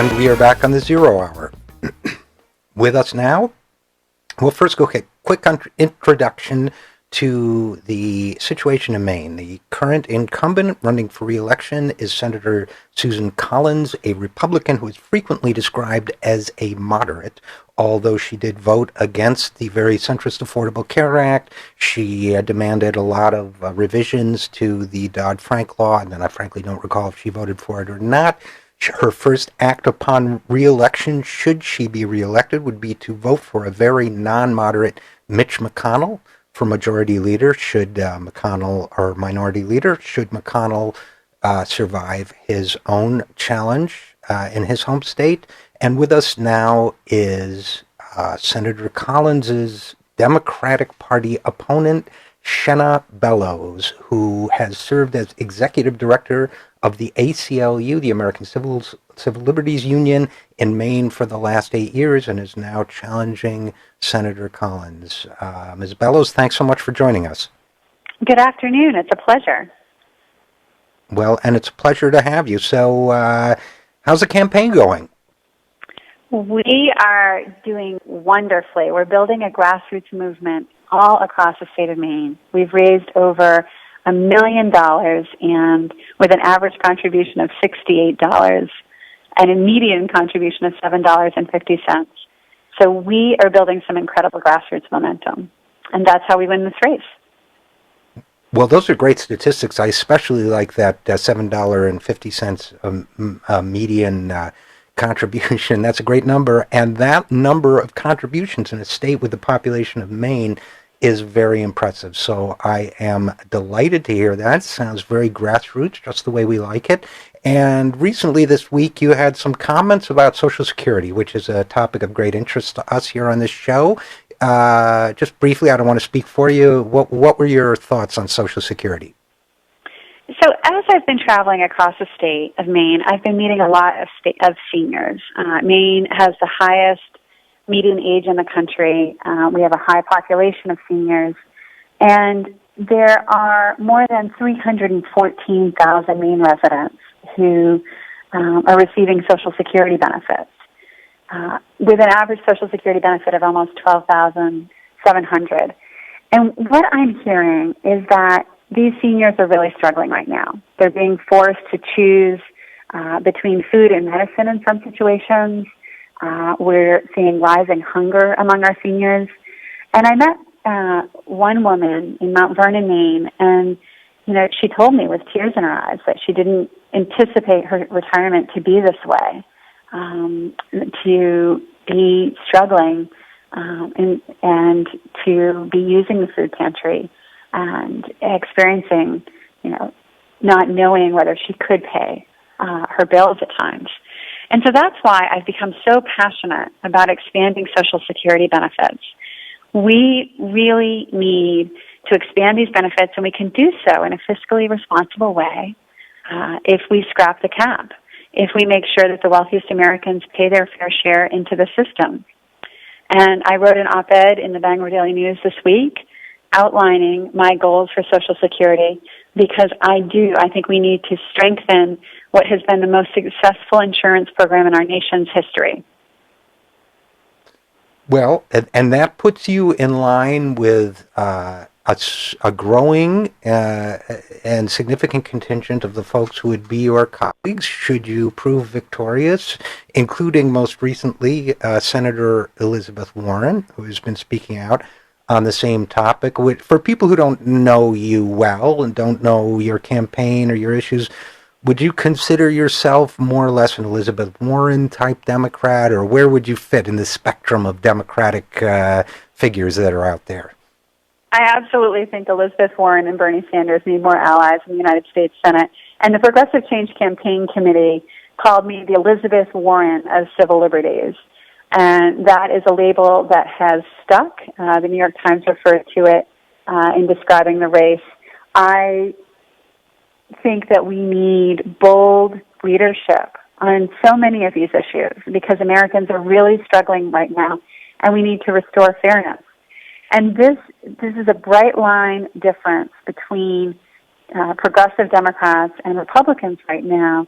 And we are back on the 0 Hour. With us now, we'll first go a quick introduction to the situation in Maine. The current incumbent running for re-election is Senator Susan Collins, a Republican who is frequently described as a moderate. Although she did vote against the very centrist Affordable Care Act, she demanded a lot of revisions to the Dodd-Frank law, and then I frankly don't recall if she voted for it or not. Her first act upon re-election, should she be re-elected, would be to vote for a very non-moderate Mitch McConnell for majority leader. Should McConnell, or minority leader, should McConnell survive his own challenge in his home state. And with us now is Senator Collins's Democratic Party opponent, Shenna Bellows, who has served as executive director of the ACLU, the American Civil Liberties Union, in Maine for the last 8 years, and is now challenging Senator Collins. Ms. Bellows, thanks so much for joining us. Good afternoon. It's a pleasure. Well, and it's a pleasure to have you. So, how's the campaign going? We are doing wonderfully. We're building a grassroots movement all across the state of Maine. We've raised over $1 million, and with an average contribution of $68 and a median contribution of $7.50. So we are building some incredible grassroots momentum, and that's how we win this race. Well, those are great statistics. I especially like that $7.50 median contribution. That's a great number, and that number of contributions in a state with the population of Maine is very impressive. So I am delighted to hear that. It sounds very grassroots, just the way we like it. And recently this week you had some comments about Social Security, which is a topic of great interest to us here on this show. Just briefly, I don't want to speak for you. What were your thoughts on Social Security? So as I've been traveling across the state of Maine, I've been meeting a lot of seniors. Maine has the highest median age in the country. We have a high population of seniors, and there are more than 314,000 Maine residents who are receiving Social Security benefits, with an average Social Security benefit of almost $12,700. And what I'm hearing is that these seniors are really struggling right now. They're being forced to choose between food and medicine in some situations. We're seeing rising hunger among our seniors. And I met one woman in Mount Vernon, Maine, and she told me with tears in her eyes that she didn't anticipate her retirement to be this way, to be struggling and to be using the food pantry and experiencing, not knowing whether she could pay her bills at times. And so that's why I've become so passionate about expanding Social Security benefits. We really need to expand these benefits, and we can do so in a fiscally responsible way if we scrap the cap, if we make sure that the wealthiest Americans pay their fair share into the system. And I wrote an op-ed in the Bangor Daily News this week outlining my goals for Social Security, because I think we need to strengthen what has been the most successful insurance program in our nation's history. Well, and that puts you in line with a growing and significant contingent of the folks who would be your colleagues should you prove victorious, including most recently Senator Elizabeth Warren, who has been speaking out on the same topic. For people who don't know you well and don't know your campaign or your issues, would you consider yourself more or less an Elizabeth Warren type Democrat, or where would you fit in the spectrum of Democratic figures that are out there? I absolutely think Elizabeth Warren and Bernie Sanders need more allies in the United States Senate. And the Progressive Change Campaign Committee called me the Elizabeth Warren of civil liberties. And that is a label that has stuck. The New York Times referred to it in describing the race. I think that we need bold leadership on so many of these issues because Americans are really struggling right now, and we need to restore fairness. And this is a bright line difference between progressive Democrats and Republicans right now.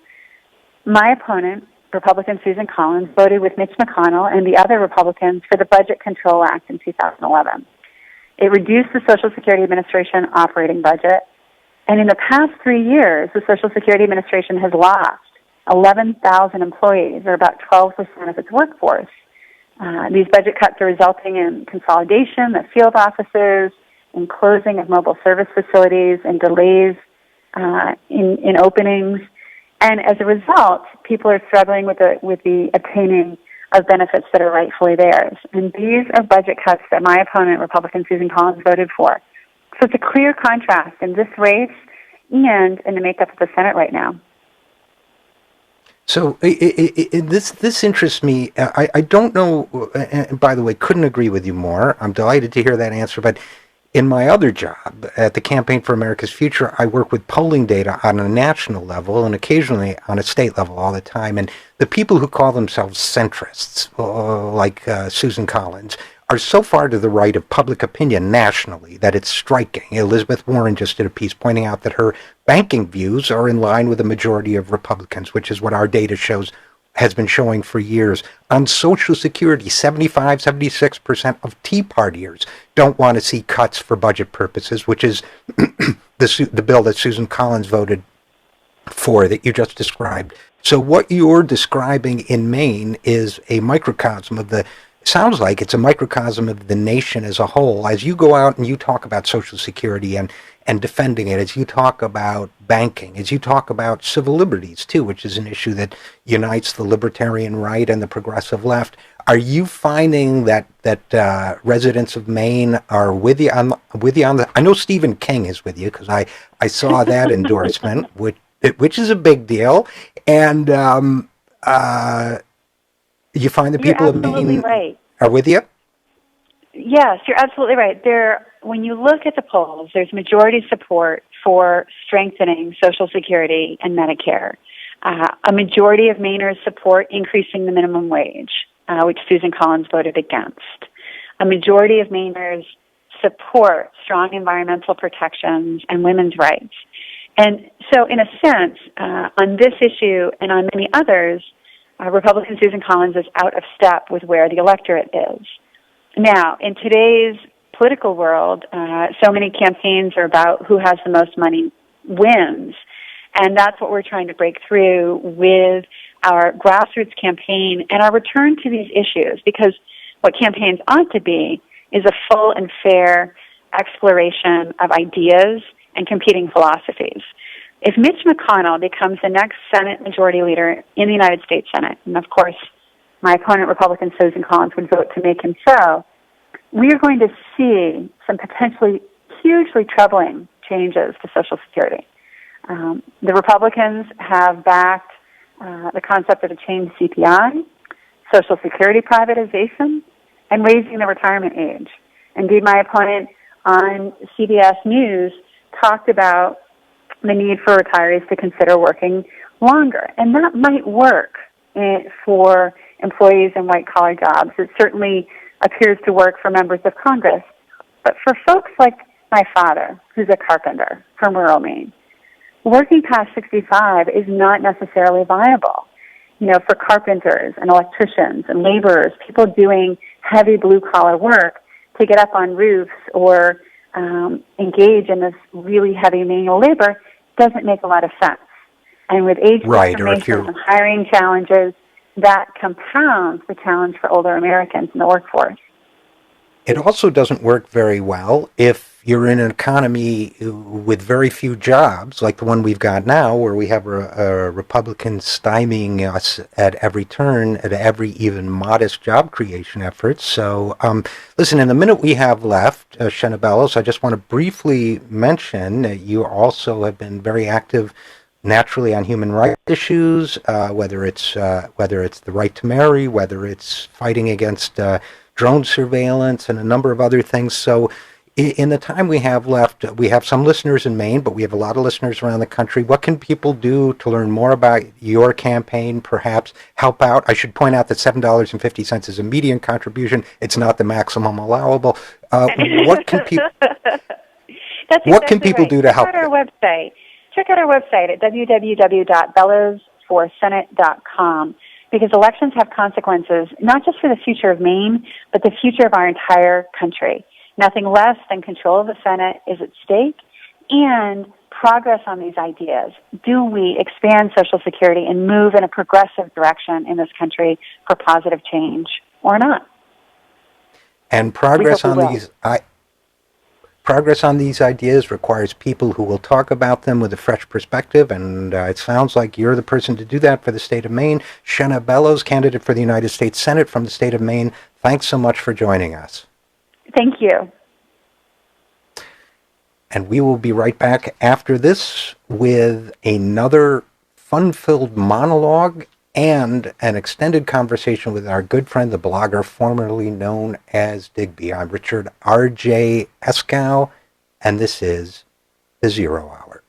My opponent, Republican Susan Collins voted with Mitch McConnell and the other Republicans for the Budget Control Act in 2011. It reduced the Social Security Administration operating budget, and in the past 3 years, the Social Security Administration has lost 11,000 employees, or about 12% of its workforce. These budget cuts are resulting in consolidation of field offices, in closing of mobile service facilities, and delays in openings. And as a result, people are struggling with the obtaining of benefits that are rightfully theirs. And these are budget cuts that my opponent, Republican Susan Collins, voted for. So it's a clear contrast in this race and in the makeup of the Senate right now. So this interests me. I don't know, and by the way, couldn't agree with you more. I'm delighted to hear that answer. But in my other job at the Campaign for America's Future, I work with polling data on a national level and occasionally on a state level all the time. And the people who call themselves centrists, like Susan Collins, are so far to the right of public opinion nationally that it's striking. Elizabeth Warren just did a piece pointing out that her banking views are in line with the majority of Republicans, which is what our data shows has been showing for years. On Social Security, 76% of Tea Partiers don't want to see cuts for budget purposes, which is the bill that Susan Collins voted for that you just described. So what you're describing in Maine is a microcosm of sounds like it's a microcosm of the nation as a whole. As you go out and you talk about Social Security and defending it, as you talk about banking, as you talk about civil liberties too, which is an issue that unites the libertarian right and the progressive left, are you finding that residents of Maine are with you on the? I know Stephen King is with you because I saw that endorsement, which is a big deal, and you find the people of Maine are with you? Yes, you're absolutely right. When you look at the polls, there's majority support for strengthening Social Security and Medicare. A majority of Mainers support increasing the minimum wage, which Susan Collins voted against. A majority of Mainers support strong environmental protections and women's rights. And so, in a sense, on this issue and on many others, Republican Susan Collins is out of step with where the electorate is. Now, in today's political world, so many campaigns are about who has the most money wins. And that's what we're trying to break through with our grassroots campaign and our return to these issues, because what campaigns ought to be is a full and fair exploration of ideas and competing philosophies. If Mitch McConnell becomes the next Senate Majority Leader in the United States Senate, and of course my opponent, Republican Susan Collins, would vote to make him so, we are going to see some potentially hugely troubling changes to Social Security. The Republicans have backed the concept of a changed CPI, Social Security privatization, and raising the retirement age. Indeed, my opponent on CBS News talked about the need for retirees to consider working longer. And that might work for employees in white-collar jobs. It certainly appears to work for members of Congress. But for folks like my father, who's a carpenter from rural Maine, working past 65 is not necessarily viable. You know, for carpenters and electricians and laborers, people doing heavy blue-collar work, to get up on roofs or engage in this really heavy manual labor doesn't make a lot of sense. And with age discrimination and hiring challenges, that compounds the challenge for older Americans in the workforce. It also doesn't work very well if you're in an economy with very few jobs, like the one we've got now, where we have a Republican stymieing us at every turn, at every even modest job creation effort. So, listen, in the minute we have left, Shenna Bellows, I just want to briefly mention that you also have been very active naturally on human rights issues, whether it's the right to marry, whether it's fighting against drone surveillance and a number of other things. So in the time we have left, we have some listeners in Maine, but we have a lot of listeners around the country. What can people do to learn more about your campaign, perhaps help out? I should point out that $7.50 is a median contribution. It's not the maximum allowable. What can people do to help? Check out our website at www.bellowsforsenate.com. because elections have consequences, not just for the future of Maine, but the future of our entire country. Nothing less than control of the Senate is at stake, and progress on these ideas. Do we expand Social Security and move in a progressive direction in this country for positive change or not? And progress on these ideas requires people who will talk about them with a fresh perspective, and it sounds like you're the person to do that for the state of Maine. Shenna Bellows, candidate for the United States Senate from the state of Maine, thanks so much for joining us. Thank you. And we will be right back after this with another fun-filled monologue and an extended conversation with our good friend, the blogger formerly known as Digby. I'm Richard RJ Eskow, and this is The Zero Hour.